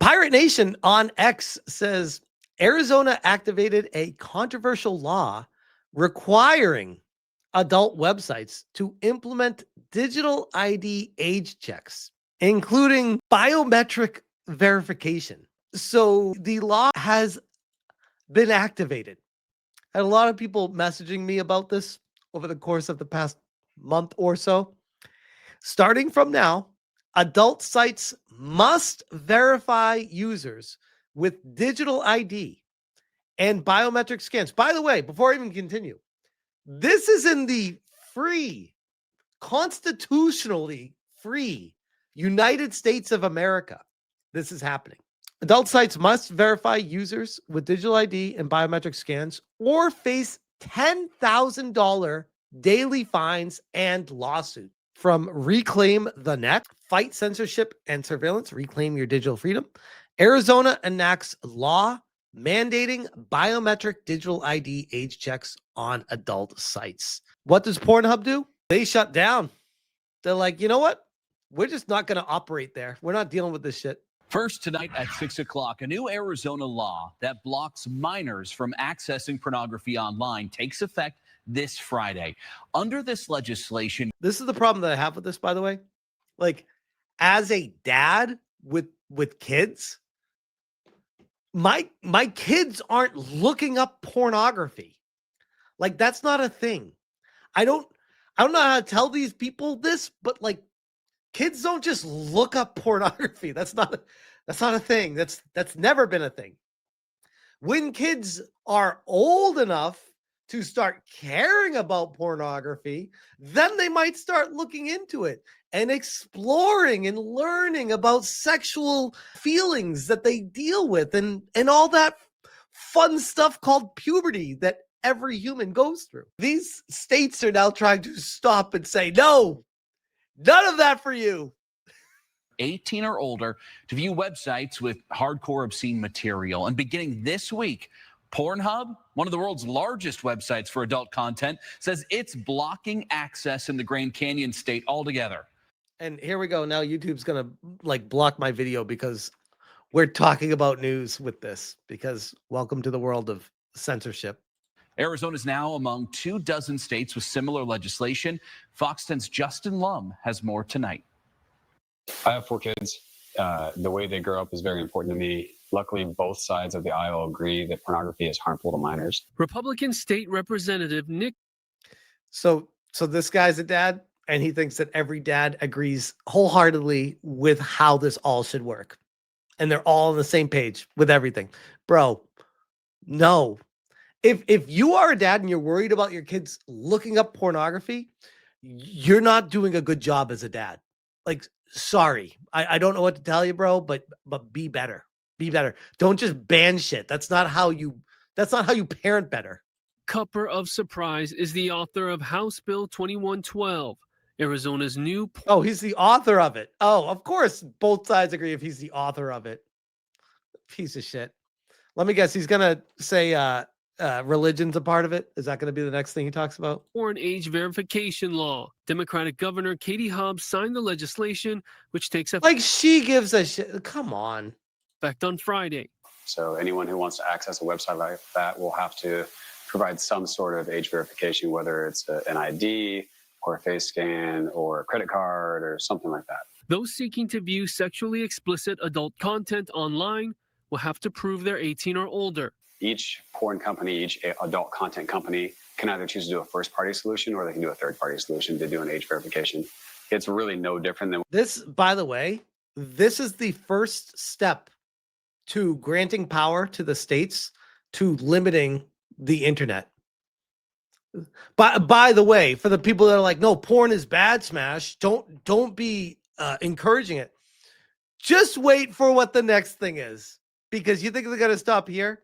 Pirate Nation on X says Arizona activated a controversial law requiring adult websites to implement digital ID age checks, including biometric verification. So the law has been activated. I had a lot of people messaging me about this over the course of the past month or so. Starting from now, adult sites must verify users with digital ID and biometric scans. By the way, before I even continue, this is in the free, constitutionally free United States of America. This is happening. Adult sites must verify users with digital ID and biometric scans or face $10,000 daily fines and lawsuit. From Reclaim the Net, Fight Censorship and Surveillance, Reclaim Your Digital Freedom, Arizona enacts law mandating biometric digital ID age checks on adult sites. What does Pornhub do? They shut down. They're like, you know what? We're just not going to operate there. We're not dealing with this shit. First tonight at 6 o'clock, a new Arizona law that blocks minors from accessing pornography online takes effect this Friday. Under this legislation, this is the problem that I have with this, by the way. Like, as a dad with kids, my kids aren't looking up pornography. Like, that's not a thing. I don't know how to tell these people this, but like, kids don't just look up pornography. That's not a thing. That's never been a thing. When kids are old enough to start caring about pornography, then they might start looking into it and exploring and learning about sexual feelings that they deal with and all that fun stuff called puberty that every human goes through. These states are now trying to stop and say, no, none of that for you. 18 or older to view websites with hardcore obscene material. And beginning this week, Pornhub, one of the world's largest websites for adult content, says it's blocking access in the Grand Canyon state altogether. And here we go. Now YouTube's going to like block my video because we're talking about news with this, because welcome to the world of censorship. Arizona is now among 24 states with similar legislation. Fox 10's Justin Lum has more tonight. I have 4 kids. The way they grow up is very important to me. Luckily, both sides of the aisle agree that pornography is harmful to minors. Republican State Representative Nick. So this guy's a dad, and he thinks that every dad agrees wholeheartedly with how this all should work. And they're all on the same page with everything. Bro, no. If you are a dad and you're worried about your kids looking up pornography, you're not doing a good job as a dad. Like, sorry. I don't know what to tell you, bro, but be better. Be better. Don't just ban shit. That's not how you parent better. Cupper of Surprise is the author of House Bill 2112, Arizona's new... Oh, he's the author of it. Oh, of course, both sides agree if he's the author of it. Piece of shit. Let me guess, he's going to say religion's a part of it. Is that going to be the next thing he talks about? Foreign age verification law. Democratic Governor Katie Hobbs signed the legislation, which takes effect... Like, she gives a shit. Come on. ...effect on Friday. So anyone who wants to access a website like that will have to provide some sort of age verification, whether it's an ID or a face scan or a credit card or something like that. Those seeking to view sexually explicit adult content online will have to prove they're 18 or older. Each porn company, each adult content company can either choose to do a first-party solution or they can do a third-party solution to do an age verification. It's really no different than... This, by the way, this is the first step to granting power to the states to limiting the internet. By the way, for the people that are like, no, porn is bad, Smash, don't be encouraging it. Just wait for what the next thing is, because you think they're going to stop here?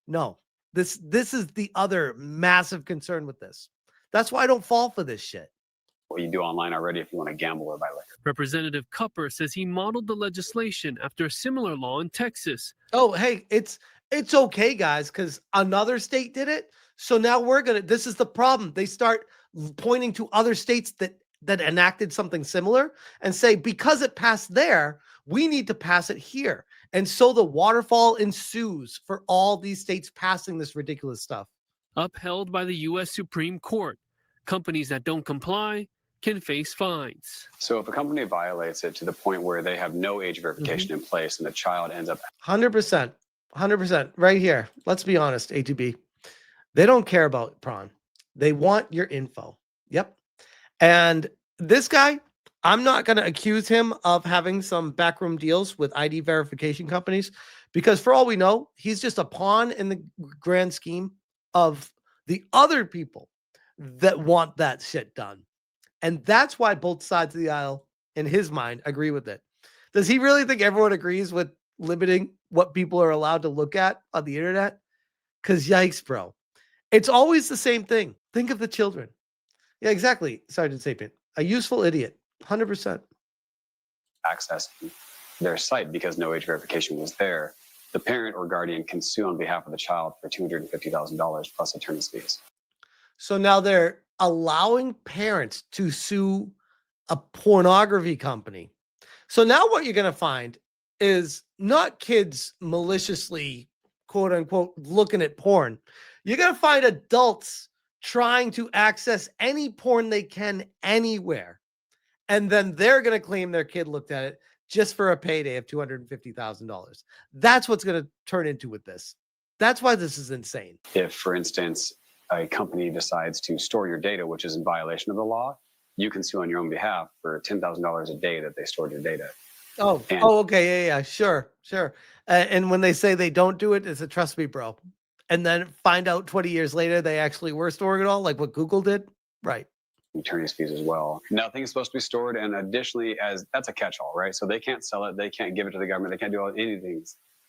No, this is the other massive concern with this. That's why I don't fall for this shit. What you do online already if you want to gamble or buy liquor. Representative Cupper says he modeled the legislation after a similar law in Texas. Oh, hey, it's okay, guys, because another state did it. So now this is the problem. They start pointing to other states that enacted something similar and say, because it passed there, we need to pass it here. And so the waterfall ensues for all these states passing this ridiculous stuff. Upheld by the U.S. Supreme Court. Companies that don't comply can face fines. So if a company violates it to the point where they have no age verification in place and the child ends up 100%. 100%. Right here. Let's be honest, A2B. They don't care about prawn. They want your info. Yep. And this guy, I'm not going to accuse him of having some backroom deals with ID verification companies, because for all we know, he's just a pawn in the grand scheme of the other people that want that shit done. And that's why both sides of the aisle, in his mind, agree with it. Does he really think everyone agrees with limiting what people are allowed to look at on the internet? Because yikes, bro. It's always the same thing. Think of the children. Yeah, exactly, Sergeant Sapien. A useful idiot. 100%. accessing their site because no age verification was there, the parent or guardian can sue on behalf of the child for $250,000 plus attorney's fees. So now they're allowing parents to sue a pornography company. So now what you're going to find is not kids maliciously, quote unquote, looking at porn. You're going to find adults trying to access any porn they can anywhere. And then they're going to claim their kid looked at it just for a payday of $250,000. That's what's going to turn into with this. That's why this is insane. If, for instance, a company decides to store your data, which is in violation of the law, you can sue on your own behalf for $10,000 a day that they stored your data. Okay. Yeah. Sure. And when they say they don't do it, it's a trust me, bro. And then find out 20 years later, they actually were storing it all, like what Google did. Right. Attorney's fees as well. Nothing is supposed to be stored. And additionally, as that's a catch-all, right? So they can't sell it. They can't give it to the government. They can't do anything.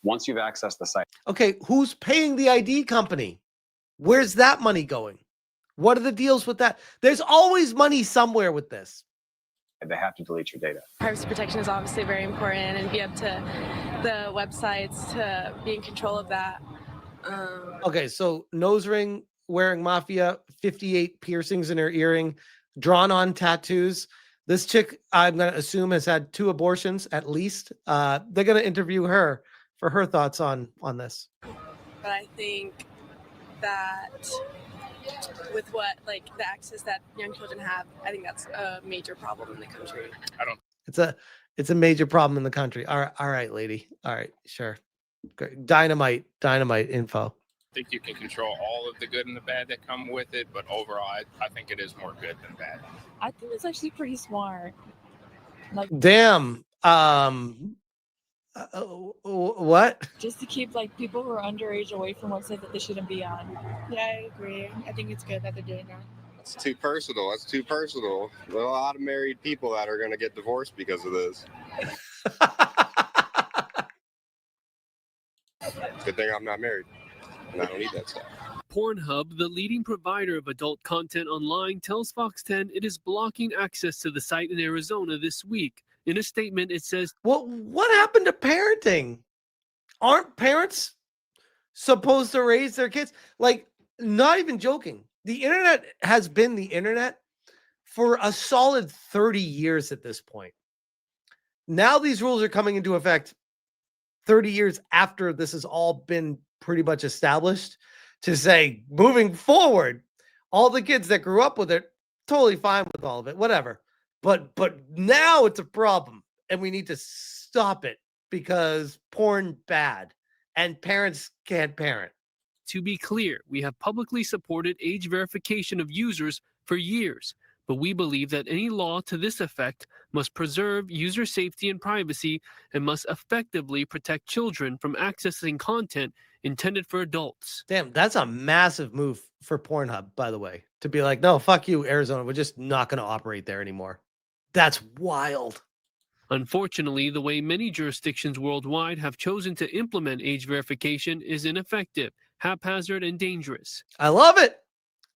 Once you've accessed the site. Okay. Who's paying the ID company? Where's that money going? What are the deals with that? There's always money somewhere with this. They have to delete your data. Privacy protection is obviously very important, and be up to the websites to be in control of that. Okay, so nose ring wearing mafia, 58 piercings in her earring, drawn on tattoos. This chick, I'm going to assume, has had 2 abortions at least. They're going to interview her for her thoughts on this. But I think that with what, like, the access that young children have, I think that's a major problem in the country. It's a major problem in the country. All right, lady. All right, sure. Great. Dynamite info. I think you can control all of the good and the bad that come with it, but overall, I think it is more good than bad. I think it's actually pretty smart. Like, damn. What? Just to keep like people who are underage away from websites that they shouldn't be on. Yeah, I agree. I think it's good that they're doing that. It's too personal. That's too personal. There are a lot of married people that are going to get divorced because of this. Good thing I'm not married, and I don't need that stuff. Pornhub, the leading provider of adult content online, tells Fox 10 it is blocking access to the site in Arizona this week. In a statement, it says, "Well, what happened to parenting? Aren't parents supposed to raise their kids?" Like, not even joking. The internet has been the internet for a solid 30 years at this point. Now these rules are coming into effect 30 years after this has all been pretty much established, to say, moving forward, all the kids that grew up with it, totally fine with all of it, whatever. But now it's a problem, and we need to stop it because porn bad, and parents can't parent. to be clear, we have publicly supported age verification of users for years, but we believe that any law to this effect must preserve user safety and privacy and must effectively protect children from accessing content intended for adults. Damn, that's a massive move for Pornhub, by the way, to be like, no, fuck you, Arizona. We're just not going to operate there anymore. That's wild. Unfortunately, the way many jurisdictions worldwide have chosen to implement age verification is ineffective, haphazard, and dangerous. I love it.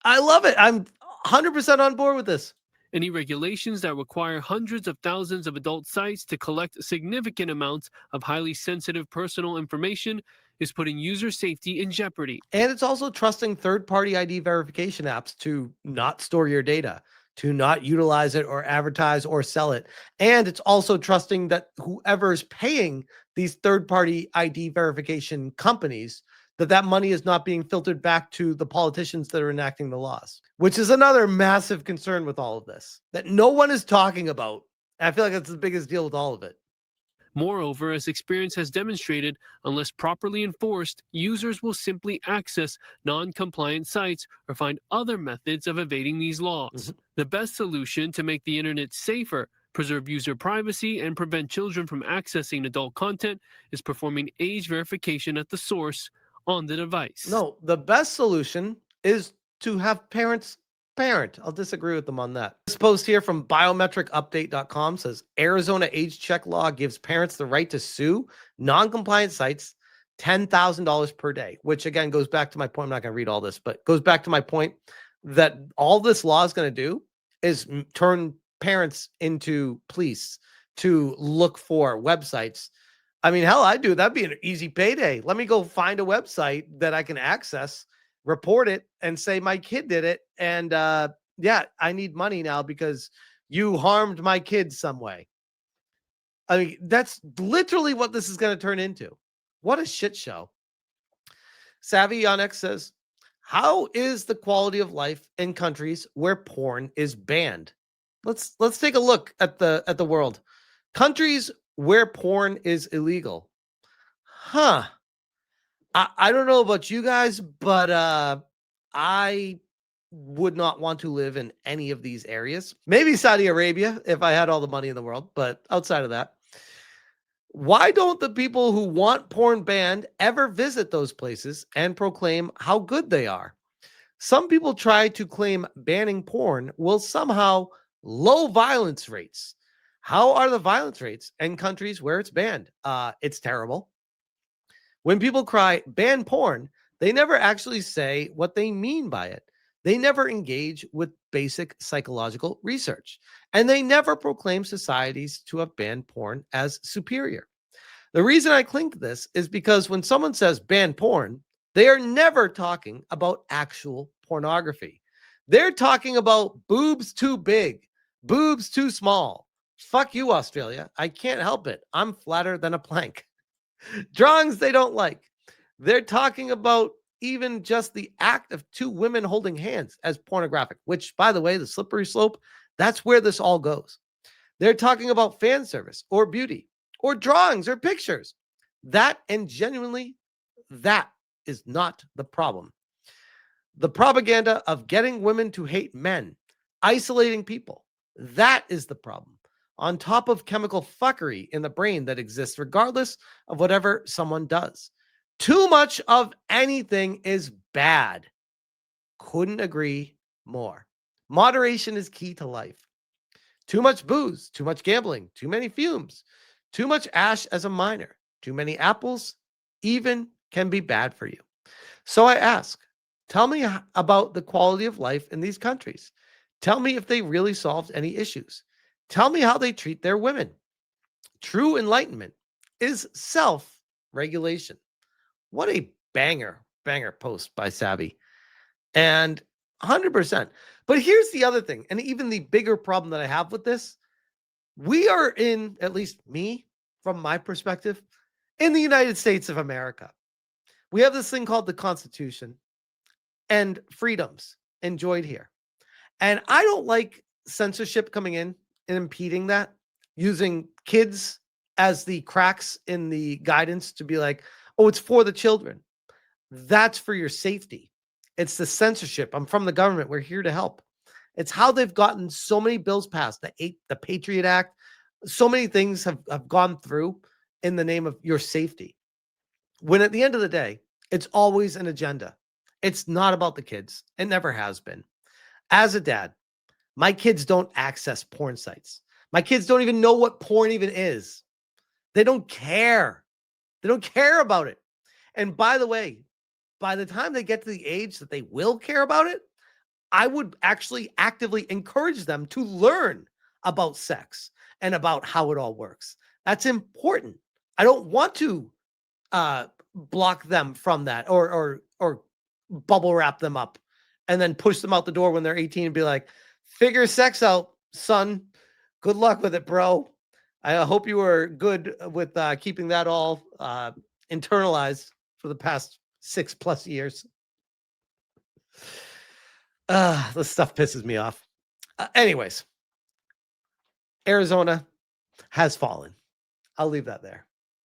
I'm 100% on board with this. Any regulations that require hundreds of thousands of adult sites to collect significant amounts of highly sensitive personal information is putting user safety in jeopardy. And it's also trusting third-party ID verification apps to not store your data, to not utilize it or advertise or sell it. And it's also trusting that whoever is paying these third-party ID verification companies, that money is not being filtered back to the politicians that are enacting the laws, which is another massive concern with all of this that no one is talking about. I feel like that's the biggest deal with all of it. Moreover, as experience has demonstrated, unless properly enforced, users will simply access non-compliant sites or find other methods of evading these laws. The best solution to make the internet safer, preserve user privacy, and prevent children from accessing adult content is performing age verification at the source on the device. No, the best solution is to have parents parent. I'll disagree with them on that. This post here from biometricupdate.com says Arizona age check law gives parents the right to sue non-compliant sites $10,000 per day, which again goes back to my point. I'm not going to read all this, but goes back to my point that all this law is going to do is turn parents into police to look for websites. I mean, hell, I do. That'd be an easy payday. Let me go find a website that I can access, report it, and say my kid did it. And yeah, I need money now because you harmed my kid some way. I mean, that's literally what this is going to turn into. What a shit show. Savvy on X says, how is the quality of life in countries where porn is banned? Let's take a look at the world. Countries where porn is illegal. Huh. I don't know about you guys, but I would not want to live in any of these areas. Maybe Saudi Arabia if I had all the money in the world, but outside of that, why don't the people who want porn banned ever visit those places and proclaim how good they are? Some people try to claim banning porn will somehow low violence rates. How are the violence rates in countries where it's banned? It's terrible. When people cry ban porn, they never actually say what they mean by it. They never engage with basic psychological research, and they never proclaim societies to have banned porn as superior. The reason I cling to this is because when someone says ban porn, they are never talking about actual pornography. They're talking about boobs too big, boobs too small. Fuck you, Australia. I can't help it. I'm flatter than a plank. Drawings they don't like. They're talking about even just the act of two women holding hands as pornographic, which, by the way, the slippery slope, that's where this all goes. They're talking about fan service or beauty or drawings or pictures. That, and genuinely, that is not the problem. The propaganda of getting women to hate men, isolating people, that is the problem. On top of chemical fuckery in the brain that exists regardless of whatever someone does. Too much of anything is bad. Couldn't agree more. Moderation is key to life. Too much booze, too much gambling, too many fumes, too much ash as a minor, too many apples even can be bad for you. So I ask, tell me about the quality of life in these countries. Tell me if they really solved any issues. Tell me how they treat their women. True enlightenment is self-regulation. What a banger post by Savvy. And 100%. But here's the other thing, and even the bigger problem that I have with this. We are in, at least me, from my perspective, in the United States of America. We have this thing called the Constitution and freedoms enjoyed here. And I don't like censorship coming in and impeding that, using kids as the cracks in the guidance to be like, oh, it's for the children. That's for your safety. It's the censorship. I'm from the government. We're here to help. It's how they've gotten so many bills passed, the Patriot Act. So many things have gone through in the name of your safety. When at the end of the day, it's always an agenda. It's not about the kids. It never has been. As a dad, my kids don't access porn sites. My kids don't even know what porn even is. They don't care. They don't care about it. And by the way, by the time they get to the age that they will care about it, I would actually actively encourage them to learn about sex and about how it all works. That's important. I don't want to block them from that or bubble wrap them up and then push them out the door when they're 18 and be like, figure sex out, son. Good luck with it, bro. I hope you were good with keeping that all internalized for the past 6+ years. This stuff pisses me off. Anyways, Arizona has fallen. I'll leave that there.